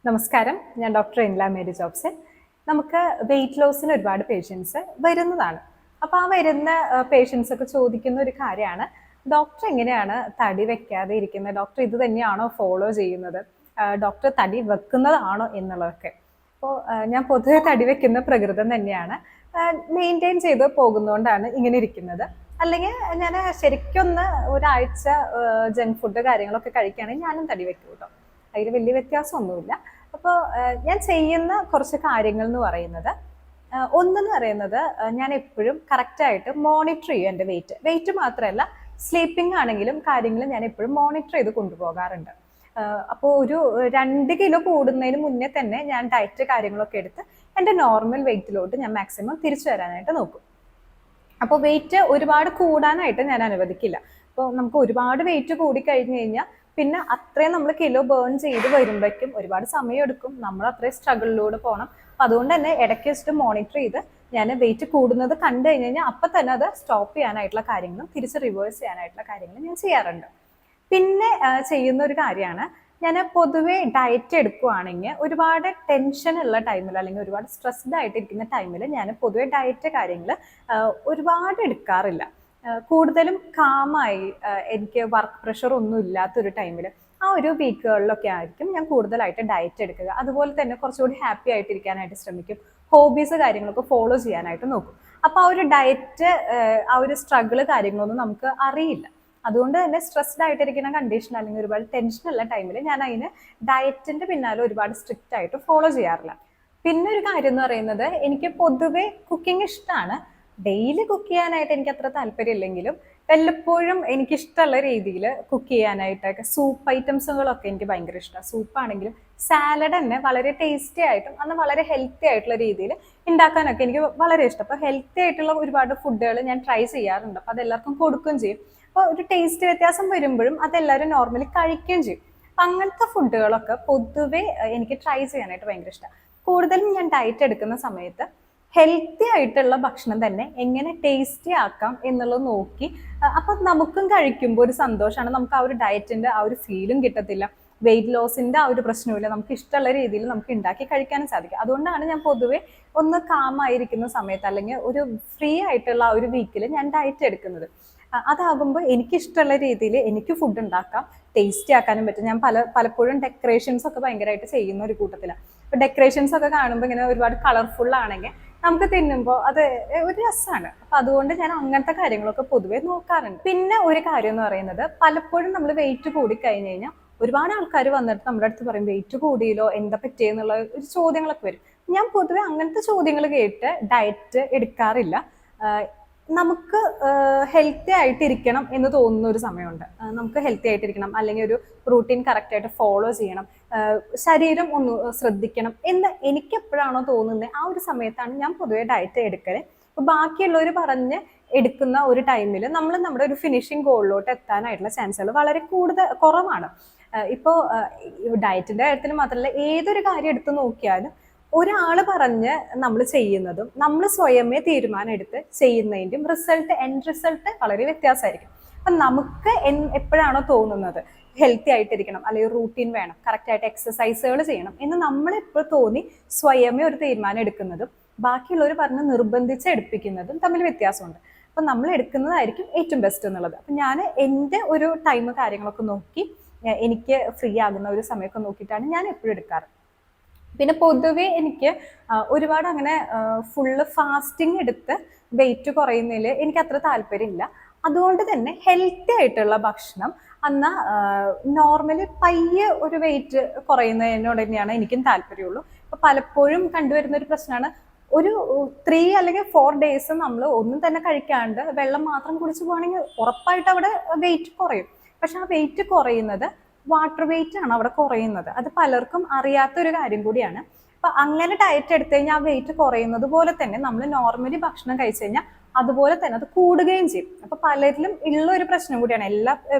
നമസ്കാരം, ഞാൻ ഡോക്ടർ ഇൻല മേരി ജോബ്സൺ. നമുക്ക് വെയിറ്റ് ലോസിന് ഒരുപാട് പേഷ്യൻസ് വരുന്നതാണ്. അപ്പോൾ ആ വരുന്ന പേഷ്യൻസ് ഒക്കെ ചോദിക്കുന്ന ഒരു കാര്യമാണ്, ഡോക്ടർ എങ്ങനെയാണ് തടി വെക്കാതെ ഇരിക്കുന്നത്, ഡോക്ടർ ഇത് തന്നെയാണോ ഫോളോ ചെയ്യുന്നത്, ഡോക്ടർ തടി വെക്കുന്നതാണോ എന്നുള്ളതൊക്കെ. അപ്പോൾ ഞാൻ പൊതുവെ തടി വെക്കുന്ന പ്രകൃതം തന്നെയാണ്, മെയിൻറ്റെയിൻ ചെയ്ത് പോകുന്നതുകൊണ്ടാണ് ഇങ്ങനെ ഇരിക്കുന്നത്. അല്ലെങ്കിൽ ഞാൻ ശരിക്കൊന്ന് ഒരാഴ്ച ജങ്ക് ഫുഡ് കാര്യങ്ങളൊക്കെ കഴിക്കുകയാണെങ്കിൽ ഞാനും തടി വെക്കും കേട്ടോ. അതിൽ വലിയ വ്യത്യാസമൊന്നുമില്ല. അപ്പോൾ ഞാൻ ചെയ്യുന്ന കുറച്ച് കാര്യങ്ങൾ എന്ന് പറയുന്നത്, ഒന്നെന്ന് പറയുന്നത്, ഞാൻ എപ്പോഴും കറക്റ്റായിട്ട് മോണിറ്റർ ചെയ്യും എൻ്റെ വെയിറ്റ് മാത്രമല്ല, സ്ലീപ്പിംഗ് ആണെങ്കിലും കാര്യങ്ങളും ഞാൻ എപ്പോഴും മോണിറ്റർ ചെയ്ത് കൊണ്ടുപോകാറുണ്ട്. അപ്പോൾ ഒരു 2 കിലോ കൂടുന്നതിന് മുന്നേ തന്നെ ഞാൻ ഡയറ്റ് കാര്യങ്ങളൊക്കെ എടുത്ത് എൻ്റെ നോർമൽ വെയിറ്റിലോട്ട് ഞാൻ മാക്സിമം തിരിച്ചു വരാനായിട്ട് നോക്കും. അപ്പോൾ വെയിറ്റ് ഒരുപാട് കൂടാനായിട്ട് ഞാൻ അനുവദിക്കില്ല. അപ്പോൾ നമുക്ക് ഒരുപാട് വെയിറ്റ് കൂടി കഴിഞ്ഞു കഴിഞ്ഞാൽ പിന്നെ അത്രയും നമ്മൾ കിലോ ബേൺ ചെയ്ത് വരുമ്പോഴേക്കും ഒരുപാട് സമയം എടുക്കും, നമ്മൾ അത്രയും സ്ട്രഗിളിലൂടെ പോകണം. അപ്പം അതുകൊണ്ട് തന്നെ ഇടയ്ക്ക് വെച്ചിട്ട് മോണിറ്റർ ചെയ്ത് ഞാൻ വെയിറ്റ് കൂടുന്നത് കണ്ടു കഴിഞ്ഞ് കഴിഞ്ഞാൽ അപ്പം തന്നെ അത് സ്റ്റോപ്പ് ചെയ്യാനായിട്ടുള്ള കാര്യങ്ങളും തിരിച്ച് റിവേഴ്സ് ചെയ്യാനായിട്ടുള്ള കാര്യങ്ങളും ഞാൻ ചെയ്യാറുണ്ട്. പിന്നെ ചെയ്യുന്ന ഒരു കാര്യമാണ്, ഞാൻ പൊതുവെ ഡയറ്റ് എടുക്കുകയാണെങ്കിൽ ഒരുപാട് ടെൻഷൻ ഉള്ള ടൈമിൽ അല്ലെങ്കിൽ ഒരുപാട് സ്ട്രെസ്ഡ് ആയിട്ടിരിക്കുന്ന ടൈമിൽ ഞാൻ പൊതുവെ ഡയറ്റ് കാര്യങ്ങൾ ഒരുപാട് എടുക്കാറില്ല. കൂടുതലും കാമായി എനിക്ക് വർക്ക് പ്രഷർ ഒന്നും ഇല്ലാത്തൊരു ടൈമിൽ ആ ഒരു വീക്കുകളിലൊക്കെ ആയിരിക്കും ഞാൻ കൂടുതലായിട്ട് ഡയറ്റ് എടുക്കുക. അതുപോലെ തന്നെ കുറച്ചുകൂടി ഹാപ്പി ആയിട്ടിരിക്കാനായിട്ട് ശ്രമിക്കും, ഹോബീസ് കാര്യങ്ങളൊക്കെ ഫോളോ ചെയ്യാനായിട്ട് നോക്കും. അപ്പോൾ ആ ഒരു ഡയറ്റ് ആ ഒരു സ്ട്രഗിള് കാര്യങ്ങളൊന്നും നമുക്ക് അറിയില്ല. അതുകൊണ്ട് തന്നെ സ്ട്രെസ്ഡ് ആയിട്ടിരിക്കുന്ന കണ്ടീഷൻ അല്ലെങ്കിൽ ഒരുപാട് ടെൻഷനുള്ള ടൈമിൽ ഞാൻ അതിന് ഡയറ്റിന്റെ പിന്നാലെ ഒരുപാട് സ്ട്രിക്റ്റ് ആയിട്ട് ഫോളോ ചെയ്യാറില്ല. പിന്നെ ഒരു കാര്യം എന്ന് പറയുന്നത്, എനിക്ക് പൊതുവെ കുക്കിംഗ് ഇഷ്ടമാണ്. ഡെയിലി കുക്ക് ചെയ്യാനായിട്ട് എനിക്ക് അത്ര താല്പര്യമില്ലെങ്കിലും വല്ലപ്പോഴും എനിക്കിഷ്ടമുള്ള രീതിയിൽ കുക്ക് ചെയ്യാനായിട്ടൊക്കെ സൂപ്പ് ഐറ്റംസുകളൊക്കെ എനിക്ക് ഭയങ്കര ഇഷ്ടമാണ്. സൂപ്പാണെങ്കിലും സാലഡ് തന്നെ വളരെ ടേസ്റ്റി ആയിട്ടും അന്ന് വളരെ ഹെൽത്തി ആയിട്ടുള്ള രീതിയിൽ ഉണ്ടാക്കാനൊക്കെ എനിക്ക് വളരെ ഇഷ്ടം. അപ്പോൾ ഹെൽത്തി ആയിട്ടുള്ള ഒരുപാട് ഫുഡുകൾ ഞാൻ ട്രൈ ചെയ്യാറുണ്ട്. അപ്പോൾ അതെല്ലാവർക്കും കൊടുക്കുകയും ചെയ്യും. അപ്പോൾ ഒരു ടേസ്റ്റ് വ്യത്യാസം വരുമ്പോഴും അതെല്ലാവരും നോർമലി കഴിക്കുകയും ചെയ്യും. അപ്പം അങ്ങനത്തെ ഫുഡുകളൊക്കെ പൊതുവെ എനിക്ക് ട്രൈ ചെയ്യാനായിട്ട് ഭയങ്കര ഇഷ്ടമാണ്. കൂടുതലും ഞാൻ ഡയറ്റ് എടുക്കുന്ന സമയത്ത് ഹെൽത്തി ആയിട്ടുള്ള ഭക്ഷണം തന്നെ എങ്ങനെ ടേസ്റ്റി ആക്കാം എന്നുള്ളത് നോക്കി, അപ്പം നമുക്കും കഴിക്കുമ്പോൾ ഒരു സന്തോഷമാണ്. നമുക്ക് ആ ഒരു ഡയറ്റിൻ്റെ ആ ഒരു ഫീലും കിട്ടത്തില്ല, വെയിറ്റ് ലോസിൻ്റെ ആ ഒരു പ്രശ്നമില്ല, നമുക്ക് ഇഷ്ടമുള്ള രീതിയിൽ നമുക്ക് ഉണ്ടാക്കി കഴിക്കാനും സാധിക്കും. അതുകൊണ്ടാണ് ഞാൻ പൊതുവെ ഒന്ന് കാമായിരിക്കുന്ന സമയത്ത് അല്ലെങ്കിൽ ഒരു ഫ്രീ ആയിട്ടുള്ള ആ ഒരു വീക്കിൽ ഞാൻ ഡയറ്റ് എടുക്കുന്നത്. അതാകുമ്പോൾ എനിക്കിഷ്ടമുള്ള രീതിയിൽ എനിക്ക് ഫുഡ് ഉണ്ടാക്കാം, ടേസ്റ്റി ആക്കാനും പറ്റും. ഞാൻ പലപ്പോഴും ഡെക്കറേഷൻസ് ഒക്കെ ഭയങ്കരമായിട്ട് ചെയ്യുന്ന ഒരു കൂട്ടത്തിലാണ്. അപ്പോൾ ഡെക്കറേഷൻസ് ഒക്കെ കാണുമ്പോൾ ഇങ്ങനെ ഒരുപാട് കളർഫുൾ ആണെങ്കിൽ നമുക്ക് തിന്നുമ്പോൾ അത് ഒരു രസമാണ്. അപ്പം അതുകൊണ്ട് ഞാൻ അങ്ങനത്തെ കാര്യങ്ങളൊക്കെ പൊതുവെ നോക്കാറുണ്ട്. പിന്നെ ഒരു കാര്യം എന്ന് പറയുന്നത്, പലപ്പോഴും നമ്മൾ വെയിറ്റ് കൂടി കഴിഞ്ഞ് കഴിഞ്ഞാൽ ഒരുപാട് ആൾക്കാർ വന്നിട്ട് നമ്മുടെ അടുത്ത് പറയും വെയിറ്റ് കൂടിയല്ലോ, എന്താ പറ്റിയെന്നുള്ള ഒരു ചോദ്യങ്ങളൊക്കെ വരും. ഞാൻ പൊതുവെ അങ്ങനത്തെ ചോദ്യങ്ങൾ കേട്ട് ഡയറ്റ് എടുക്കാറില്ല. നമുക്ക് ഹെൽത്തി ആയിട്ടിരിക്കണം എന്ന് തോന്നുന്ന ഒരു സമയമുണ്ട്. നമുക്ക് ഹെൽത്തി ആയിട്ടിരിക്കണം, അല്ലെങ്കിൽ ഒരു റൂട്ടീൻ കറക്റ്റായിട്ട് ഫോളോ ചെയ്യണം, ശരീരം ഒന്ന് ശ്രദ്ധിക്കണം എന്ന് എനിക്ക് എപ്പോഴാണോ തോന്നുന്നത് ആ ഒരു സമയത്താണ് ഞാൻ പൊതുവെ ഡയറ്റ് എടുക്കല്. അപ്പോൾ ബാക്കിയുള്ളവർ പറഞ്ഞ് എടുക്കുന്ന ഒരു ടൈമിൽ നമ്മൾ നമ്മുടെ ഒരു ഫിനിഷിംഗ് ഗോളിലോട്ട് എത്താനായിട്ടുള്ള ചാൻസുകൾ വളരെ കുറവാണ്. ഇപ്പോൾ ഡയറ്റിൻ്റെ കാര്യത്തിൽ മാത്രമല്ല, ഏതൊരു കാര്യം എടുത്ത് നോക്കിയാലും ഒരാൾ പറഞ്ഞ് നമ്മൾ ചെയ്യുന്നതും നമ്മൾ സ്വയമേ തീരുമാനം എടുത്ത് ചെയ്യുന്നതിൻ്റെയും എൻഡ് റിസൾട്ട് വളരെ വ്യത്യാസമായിരിക്കും. അപ്പം നമുക്ക് എപ്പോഴാണോ തോന്നുന്നത് ഹെൽത്തി ആയിട്ടിരിക്കണം, അല്ലെങ്കിൽ റൂട്ടീൻ വേണം, കറക്റ്റായിട്ട് എക്സസൈസുകൾ ചെയ്യണം എന്ന് നമ്മളെപ്പോൾ തോന്നി സ്വയമേ ഒരു തീരുമാനം എടുക്കുന്നതും ബാക്കിയുള്ളവർ പറഞ്ഞ് നിർബന്ധിച്ച് എടുപ്പിക്കുന്നതും തമ്മിൽ വ്യത്യാസമുണ്ട്. അപ്പം നമ്മൾ എടുക്കുന്നതായിരിക്കും ഏറ്റവും ബെസ്റ്റ് എന്നുള്ളത്. അപ്പം ഞാൻ എൻ്റെ ഒരു ടൈം കാര്യങ്ങളൊക്കെ നോക്കി എനിക്ക് ഫ്രീ ആകുന്ന ഒരു സമയമൊക്കെ നോക്കിയിട്ടാണ് ഞാൻ എപ്പോഴും എടുക്കാറ്. പിന്നെ പൊതുവെ എനിക്ക് ഒരുപാട് അങ്ങനെ ഫുള്ള് ഫാസ്റ്റിംഗ് എടുത്ത് വെയിറ്റ് കുറയുന്നതിൽ എനിക്ക് അത്ര താല്പര്യമില്ല. അതുകൊണ്ട് തന്നെ ഹെൽത്തി ആയിട്ടുള്ള ഭക്ഷണം എന്നാൽ നോർമലി പയ്യെ ഒരു വെയിറ്റ് കുറയുന്നതിനോട് തന്നെയാണ് എനിക്കും താല്പര്യമുള്ളൂ. അപ്പോൾ പലപ്പോഴും കണ്ടുവരുന്ന ഒരു പ്രശ്നമാണ്, ഒരു 3 അല്ലെങ്കിൽ 4 ഡേയ്സ് നമ്മൾ ഒന്നും തന്നെ കഴിക്കാണ്ട് വെള്ളം മാത്രം കുടിച്ച് പോകണമെങ്കിൽ ഉറപ്പായിട്ട് അവിടെ വെയിറ്റ് കുറയും. പക്ഷെ ആ വെയിറ്റ് കുറയുന്നത് വാട്ടർ വെയിറ്റ് ആണ് അവിടെ കുറയുന്നത്. അത് പലർക്കും അറിയാത്തൊരു കാര്യം കൂടിയാണ്. അപ്പൊ അങ്ങനെ ഡയറ്റ് എടുത്തു കഴിഞ്ഞാൽ ആ വെയിറ്റ് കുറയുന്നത് പോലെ തന്നെ നമ്മൾ നോർമലി ഭക്ഷണം കഴിച്ചു കഴിഞ്ഞാൽ അതുപോലെ തന്നെ അത് കൂടുകയും ചെയ്യും. അപ്പൊ പലരിലും ഉള്ള ഒരു പ്രശ്നം കൂടിയാണ്.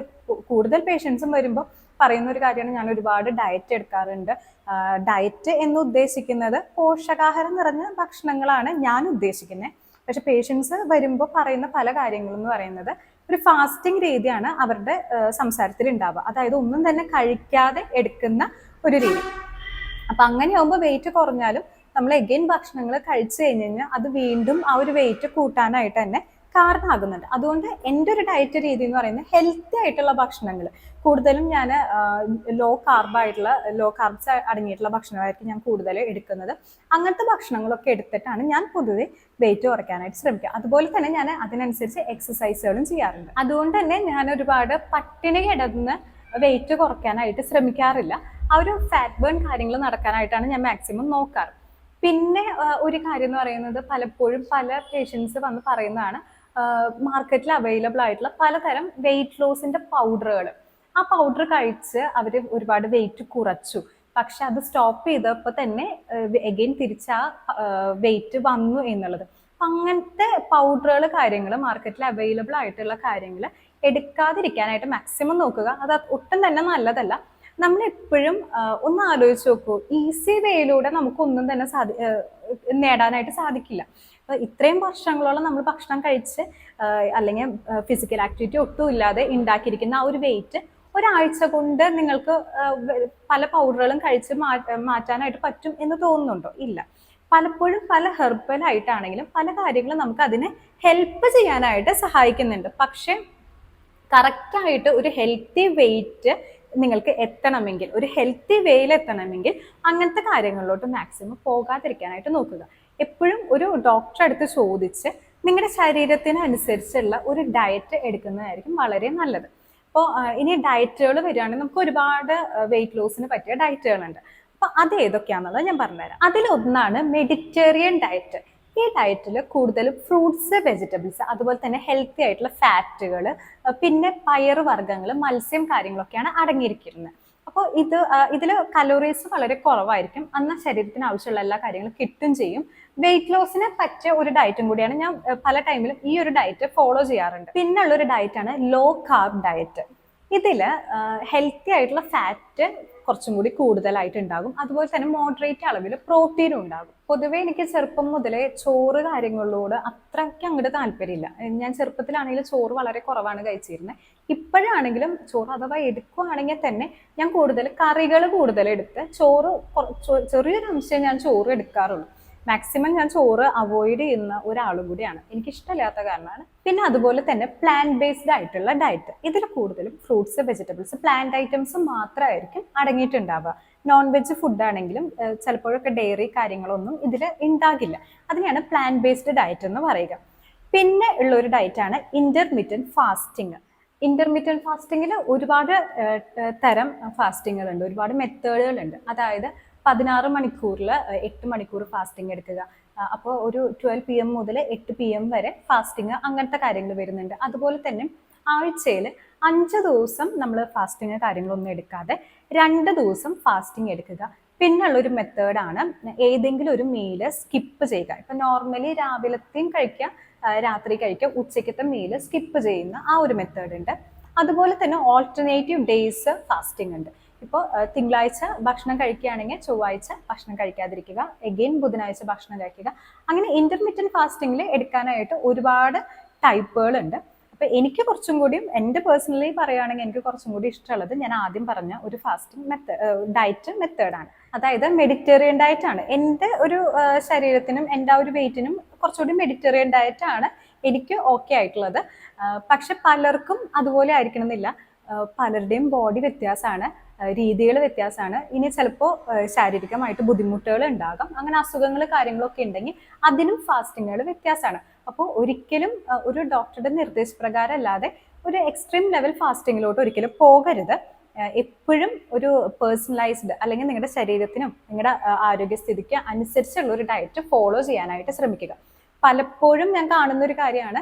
കൂടുതൽ പേഷ്യൻസും വരുമ്പോൾ പറയുന്ന ഒരു കാര്യമാണ്, ഞാൻ ഒരുപാട് ഡയറ്റ് എടുക്കാറുണ്ട്. ഡയറ്റ് എന്ന് ഉദ്ദേശിക്കുന്നത് പോഷകാഹാരം നിറഞ്ഞ ഭക്ഷണങ്ങളാണ് ഞാൻ ഉദ്ദേശിക്കുന്നത്. പക്ഷെ പേഷ്യൻസ് വരുമ്പോൾ പറയുന്ന പല കാര്യങ്ങളെന്ന് പറയുന്നത് ഒരു ഫാസ്റ്റിംഗ് രീതിയാണ് അവരുടെ സംസാരത്തിൽ ഉണ്ടാവുക. അതായത് ഒന്നും തന്നെ കഴിക്കാതെ എടുക്കുന്ന ഒരു രീതി. അപ്പം അങ്ങനെയാകുമ്പോൾ വെയിറ്റ് കുറഞ്ഞാലും നമ്മൾ എഗെയിൻ ഭക്ഷണങ്ങൾ കഴിച്ചു കഴിഞ്ഞ് കഴിഞ്ഞാൽ അത് വീണ്ടും ആ ഒരു വെയിറ്റ് കൂട്ടാനായിട്ട് തന്നെ കാരണമാകുന്നുണ്ട്. അതുകൊണ്ട് എൻ്റെ ഒരു ഡയറ്റ് രീതി എന്ന് പറയുന്നത് ഹെൽത്തി ആയിട്ടുള്ള ഭക്ഷണങ്ങൾ കൂടുതലും ഞാൻ ലോ കാർബ്സ് അടങ്ങിയിട്ടുള്ള ഭക്ഷണമായിരിക്കും ഞാൻ കൂടുതൽ എടുക്കുന്നത്. അങ്ങനത്തെ ഭക്ഷണങ്ങളൊക്കെ എടുത്തിട്ടാണ് ഞാൻ പൊതുവെ വെയിറ്റ് കുറയ്ക്കാനായിട്ട് ശ്രമിക്കുക. അതുപോലെ തന്നെ ഞാൻ അതിനനുസരിച്ച് എക്സസൈസുകളും ചെയ്യാറുണ്ട്. അതുകൊണ്ട് തന്നെ ഞാൻ ഒരുപാട് പട്ടിണി കിടന്ന് വെയിറ്റ് കുറയ്ക്കാനായിട്ട് ശ്രമിക്കാറില്ല. ആ ഒരു ഫാറ്റ് ബേൺ കാര്യങ്ങൾ നടക്കാനായിട്ടാണ് ഞാൻ മാക്സിമം നോക്കാറ്. പിന്നെ ഒരു കാര്യം എന്ന് പറയുന്നത്, പലപ്പോഴും പല പേഷ്യൻസ് വന്ന് പറയുന്നതാണ്, മാർക്കറ്റിൽ അവൈലബിൾ ആയിട്ടുള്ള പലതരം വെയിറ്റ് ലോസിന്റെ പൗഡറുകൾ, ആ പൗഡർ കഴിച്ച് അവർ ഒരുപാട് വെയിറ്റ് കുറച്ചു, പക്ഷെ അത് സ്റ്റോപ്പ് ചെയ്തപ്പോൾ തന്നെ എഗെയിൻ തിരിച്ച് ആ വെയിറ്റ് വന്നു എന്നുള്ളത്. അപ്പം അങ്ങനത്തെ പൗഡറുകൾ കാര്യങ്ങൾ മാർക്കറ്റിൽ അവൈലബിൾ ആയിട്ടുള്ള കാര്യങ്ങൾ എടുക്കാതിരിക്കാനായിട്ട് മാക്സിമം നോക്കുക. അത് ഒട്ടും തന്നെ നല്ലതല്ല. നമ്മൾ എപ്പോഴും ഒന്ന് ആലോചിച്ച് നോക്കൂ, ഈസി വേയിലൂടെ നമുക്കൊന്നും തന്നെ നേടാനായിട്ട് സാധിക്കില്ല. ഇത്രയും വർഷങ്ങളോളം നമ്മൾ ഭക്ഷണം കഴിച്ച് അല്ലെങ്കിൽ ഫിസിക്കൽ ആക്ടിവിറ്റി ഒട്ടും ഇല്ലാതെ ഉണ്ടാക്കിയിരിക്കുന്ന ആ ഒരു വെയിറ്റ് ഒരാഴ്ച കൊണ്ട് നിങ്ങൾക്ക് പല പൗഡറുകളും കഴിച്ച് മാറ്റാനായിട്ട് പറ്റും എന്ന് തോന്നുന്നുണ്ടോ? ഇല്ല. പലപ്പോഴും പല ഹെർബൽ ആയിട്ടാണെങ്കിലും പല കാര്യങ്ങളും നമുക്ക് അതിനെ ഹെൽപ്പ് ചെയ്യാനായിട്ട് സഹായിക്കുന്നുണ്ട്. പക്ഷെ കറക്റ്റായിട്ട് ഒരു ഹെൽത്തി വെയിറ്റ് നിങ്ങൾക്ക് എത്തണമെങ്കിൽ, ഒരു ഹെൽത്തി വേയിൽ എത്തണമെങ്കിൽ അങ്ങനത്തെ കാര്യങ്ങളിലോട്ട് മാക്സിമം പോകാതിരിക്കാനായിട്ട് നോക്കുക. എപ്പോഴും ഒരു ഡോക്ടറെ അടുത്ത് ചോദിച്ച് നിങ്ങളുടെ ശരീരത്തിനനുസരിച്ചുള്ള ഒരു ഡയറ്റ് എടുക്കുന്നതായിരിക്കും വളരെ നല്ലത്. അപ്പോൾ ഇനി ഡയറ്റുകൾ വരികയാണെങ്കിൽ നമുക്ക് ഒരുപാട് വെയിറ്റ് ലോസിന് പറ്റിയ ഡയറ്റുകളുണ്ട്. അപ്പോൾ അത് ഏതൊക്കെയാണെന്നുള്ളത് ഞാൻ പറഞ്ഞുതരാം. അതിലൊന്നാണ് മെഡിറ്റേറിയൻ ഡയറ്റ്. ഈ ഡയറ്റിൽ കൂടുതലും ഫ്രൂട്ട്സ്, വെജിറ്റബിൾസ്, അതുപോലെ തന്നെ ഹെൽത്തി ആയിട്ടുള്ള ഫാറ്റുകൾ, പിന്നെ പയറുവർഗ്ഗങ്ങൾ, മത്സ്യം കാര്യങ്ങളൊക്കെയാണ് അടങ്ങിയിരിക്കുന്നത്. അപ്പോൾ ഇതിൽ കലോറീസ് വളരെ കുറവായിരിക്കും. എന്നാൽ ശരീരത്തിന് ആവശ്യമുള്ള എല്ലാ കാര്യങ്ങളും കിട്ടും ചെയ്യും. വെയിറ്റ് ലോസിന് പറ്റിയ ഒരു ഡയറ്റും കൂടിയാണ്. ഞാൻ പല ടൈമിലും ഈ ഒരു ഡയറ്റ് ഫോളോ ചെയ്യാറുണ്ട്. പിന്നുള്ളൊരു ഡയറ്റാണ് ലോ കാർബ് ഡയറ്റ്. ഇതിൽ ഹെൽത്തി ആയിട്ടുള്ള ഫാറ്റ് കുറച്ചും കൂടി കൂടുതലായിട്ട് ഉണ്ടാകും. അതുപോലെ തന്നെ മോഡറേറ്റ് അളവിൽ പ്രോട്ടീനും ഉണ്ടാകും. പൊതുവെ എനിക്ക് ചെറുപ്പം മുതലേ ചോറ് കാര്യങ്ങളിലോട് അത്രയ്ക്ക് അങ്ങോട്ട് താല്പര്യമില്ല. ഞാൻ ചെറുപ്പത്തിലാണെങ്കിലും ചോറ് വളരെ കുറവാണ് കഴിച്ചിരുന്നത്. ഇപ്പോഴാണെങ്കിലും ചോറ് അഥവാ എടുക്കുകയാണെങ്കിൽ തന്നെ ഞാൻ കൂടുതൽ കറികൾ എടുത്ത് ചെറിയൊരു അംശം ഞാൻ ചോറ് എടുക്കാറുള്ളൂ. മാക്സിമം ഞാൻ ചോറ് അവോയ്ഡ് ചെയ്യുന്ന ഒരാളും കൂടിയാണ്. എനിക്കിഷ്ടമില്ലാത്ത കാരണമാണ്. പിന്നെ അതുപോലെ തന്നെ പ്ലാന്റ് ബേസ്ഡ് ആയിട്ടുള്ള ഡയറ്റ്. ഇതിൽ കൂടുതലും ഫ്രൂട്ട്സ്, വെജിറ്റബിൾസ്, പ്ലാന്റ് ഐറ്റംസ് മാത്രമായിരിക്കും അടങ്ങിയിട്ടുണ്ടാവുക. നോൺ വെജ് ഫുഡ് ആണെങ്കിലും ചിലപ്പോഴൊക്കെ ഡയറി കാര്യങ്ങളൊന്നും ഇതിൽ ഉണ്ടാകില്ല. അതിനെയാണ് പ്ലാന്റ് ബേസ്ഡ് ഡയറ്റ് എന്ന് പറയുക. പിന്നെ ഉള്ളൊരു ഡയറ്റാണ് ഇന്റർമിറ്റന്റ് ഫാസ്റ്റിംഗ്. ഇന്റർമിറ്റന്റ് ഫാസ്റ്റിങ്ങിൽ ഒരുപാട് തരം ഫാസ്റ്റിങ്ങുകളുണ്ട്, ഒരുപാട് മെത്തേഡുകളുണ്ട്. അതായത് 16 മണിക്കൂറിൽ 8 മണിക്കൂർ ഫാസ്റ്റിംഗ് എടുക്കുക. അപ്പോൾ ഒരു 12 PM മുതൽ 8 PM വരെ ഫാസ്റ്റിംഗ്, അങ്ങനത്തെ കാര്യങ്ങൾ വരുന്നുണ്ട്. അതുപോലെ തന്നെ ആഴ്ചയിൽ 5 ദിവസം നമ്മൾ ഫാസ്റ്റിംഗ് കാര്യങ്ങളൊന്നും എടുക്കാതെ 2 ദിവസം ഫാസ്റ്റിംഗ് എടുക്കുക. പിന്നുള്ളൊരു മെത്തേഡാണ് ഏതെങ്കിലും ഒരു മീല് സ്കിപ്പ് ചെയ്യുക. ഇപ്പം നോർമലി രാവിലത്തെയും കഴിക്കുക, രാത്രി കഴിക്കുക, ഉച്ചയ്ക്കത്തെ മീല് സ്കിപ്പ് ചെയ്യുന്ന ആ ഒരു മെത്തേഡ് ഉണ്ട്. അതുപോലെ തന്നെ ഓൾട്ടർനേറ്റീവ് ഡേയ്സ് ഫാസ്റ്റിംഗ് ഉണ്ട്. ഇപ്പോൾ തിങ്കളാഴ്ച ഭക്ഷണം കഴിക്കുകയാണെങ്കിൽ ചൊവ്വാഴ്ച ഭക്ഷണം കഴിക്കാതിരിക്കുക, എഗെയിൻ ബുധനാഴ്ച ഭക്ഷണം കഴിക്കുക. അങ്ങനെ ഇന്റർമിറ്റന്റ് ഫാസ്റ്റിംഗിൽ എടുക്കാനായിട്ട് ഒരുപാട് ടൈപ്പുകളുണ്ട്. അപ്പോൾ എനിക്ക് കുറച്ചും കൂടിയും എൻ്റെ പേഴ്സണലി പറയുകയാണെങ്കിൽ എനിക്ക് കുറച്ചും കൂടി ഇഷ്ടമുള്ളത് ഞാൻ ആദ്യം പറഞ്ഞ ഒരു ഫാസ്റ്റിംഗ് ഡയറ്റ് മെത്തേഡാണ്. അതായത് മെഡിറ്റേറിയൻ ഡയറ്റ് ആണ്. എൻ്റെ ഒരു ശരീരത്തിനും എൻ്റെ ആ ഒരു വെയിറ്റിനും കുറച്ചുകൂടി മെഡിറ്റേറിയൻ ഡയറ്റ് ആണ് എനിക്ക് ഓക്കെ ആയിട്ടുള്ളത്. പക്ഷെ പലർക്കും അതുപോലെ ആയിരിക്കണമെന്നില്ല. പലരുടെയും ബോഡി വ്യത്യാസമാണ്, രീതികൾ വ്യത്യാസമാണ്. ഇനി ചിലപ്പോൾ ശാരീരികമായിട്ട് ബുദ്ധിമുട്ടുകൾ ഉണ്ടാകാം. അങ്ങനെ അസുഖങ്ങൾ കാര്യങ്ങളൊക്കെ ഉണ്ടെങ്കിൽ അതിനും ഫാസ്റ്റിങ്ങുകൾ വ്യത്യാസമാണ്. അപ്പോൾ ഒരിക്കലും ഒരു ഡോക്ടറുടെ നിർദ്ദേശപ്രകാരം അല്ലാതെ ഒരു എക്സ്ട്രീം ലെവൽ ഫാസ്റ്റിങ്ങിലോട്ട് ഒരിക്കലും പോകരുത്. എപ്പോഴും ഒരു പേഴ്സണലൈസ്ഡ് അല്ലെങ്കിൽ നിങ്ങളുടെ ശരീരത്തിനും നിങ്ങളുടെ ആരോഗ്യസ്ഥിതിക്ക് അനുസരിച്ചുള്ള ഒരു ഡയറ്റ് ഫോളോ ചെയ്യാനായിട്ട് ശ്രമിക്കുക. പലപ്പോഴും ഞാൻ കാണുന്ന ഒരു കാര്യമാണ്,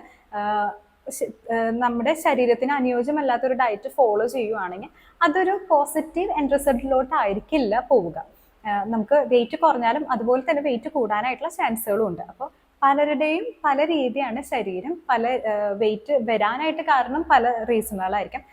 നമ്മുടെ ശരീരത്തിന് അനുയോജ്യമല്ലാത്തൊരു ഡയറ്റ് ഫോളോ ചെയ്യുവാണെങ്കിൽ അതൊരു പോസിറ്റീവ് എൻഡ് റിസൾട്ടിലോട്ടായിരിക്കില്ല പോവുക. നമുക്ക് വെയിറ്റ് കുറഞ്ഞാലും അതുപോലെ തന്നെ വെയിറ്റ് കൂടാനായിട്ടുള്ള ചാൻസുകളും ഉണ്ട്. അപ്പോൾ പലരുടെയും പല രീതിയാണ് ശരീരം, പല വെയിറ്റ് വരാനായിട്ട് കാരണം പല റീസണുകളായിരിക്കും.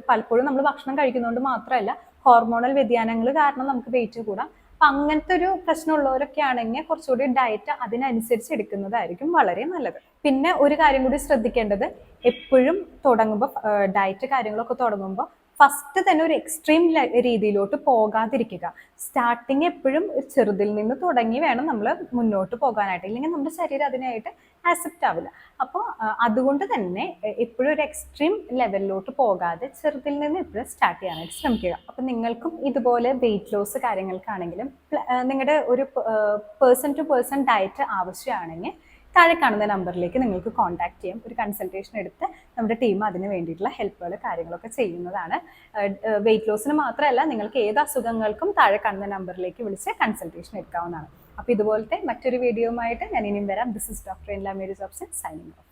പലപ്പോഴും നമ്മൾ ഭക്ഷണം കഴിക്കുന്നതുകൊണ്ട് മാത്രമല്ല, ഹോർമോണൽ വ്യതിയാനങ്ങൾ കാരണം നമുക്ക് വെയിറ്റ് കൂടാം. അപ്പം അങ്ങനത്തെ ഒരു പ്രശ്നമുള്ളവരൊക്കെ ആണെങ്കിൽ കുറച്ചുകൂടി ഡയറ്റ് അതിനനുസരിച്ച് എടുക്കുന്നതായിരിക്കും വളരെ നല്ലത്. പിന്നെ ഒരു കാര്യം കൂടി ശ്രദ്ധിക്കേണ്ടത്, എപ്പോഴും തുടങ്ങുമ്പോൾ ഡയറ്റ് കാര്യങ്ങളൊക്കെ തുടങ്ങുമ്പോൾ ഫസ്റ്റ് തന്നെ ഒരു എക്സ്ട്രീം രീതിയിലോട്ട് പോകാതിരിക്കുക. സ്റ്റാർട്ടിങ് എപ്പോഴും ചെറുതിൽ നിന്ന് തുടങ്ങി വേണം നമ്മൾ മുന്നോട്ട് പോകാനായിട്ട്, ഇല്ലെങ്കിൽ നമ്മുടെ ശരീരം അതിനായിട്ട് ആക്സെപ്റ്റ് ആവില്ല. അപ്പോൾ അതുകൊണ്ട് തന്നെ എപ്പോഴും ഒരു എക്സ്ട്രീം ലെവലിലോട്ട് പോകാതെ ചെറുതിൽ നിന്ന് എപ്പോഴും സ്റ്റാർട്ട് ചെയ്യാനായിട്ട് ശ്രമിക്കുക. അപ്പം നിങ്ങൾക്കും ഇതുപോലെ വെയിറ്റ് ലോസ് കാര്യങ്ങൾക്കാണെങ്കിലും നിങ്ങളുടെ ഒരു പേഴ്സൺ ടു പേഴ്സൺ ഡയറ്റ് ആവശ്യമാണെങ്കിൽ താഴെ കാണുന്ന നമ്പറിലേക്ക് നിങ്ങൾക്ക് കോൺടാക്ട് ചെയ്യാം. ഒരു കൺസൾട്ടേഷൻ എടുത്ത് നമ്മുടെ ടീം അതിന് വേണ്ടിയിട്ടുള്ള ഹെൽപ്പുകൾ കാര്യങ്ങളൊക്കെ ചെയ്യുന്നതാണ്. വെയിറ്റ് ലോസിന് മാത്രമല്ല, നിങ്ങൾക്ക് ഏത് അസുഖങ്ങൾക്കും താഴെ കാണുന്ന നമ്പറിലേക്ക് വിളിച്ച് കൺസൾട്ടേഷൻ എടുക്കാവുന്നതാണ്. അപ്പോൾ ഇതുപോലത്തെ മറ്റൊരു വീഡിയോയുമായിട്ട് ഞാൻ ഇനിയും വരാം. ദിസ് ഇസ് ഡോക്ടർ ഇൻല മേരി ജോബ്സൺ സൈനിങ് ഓഫ്.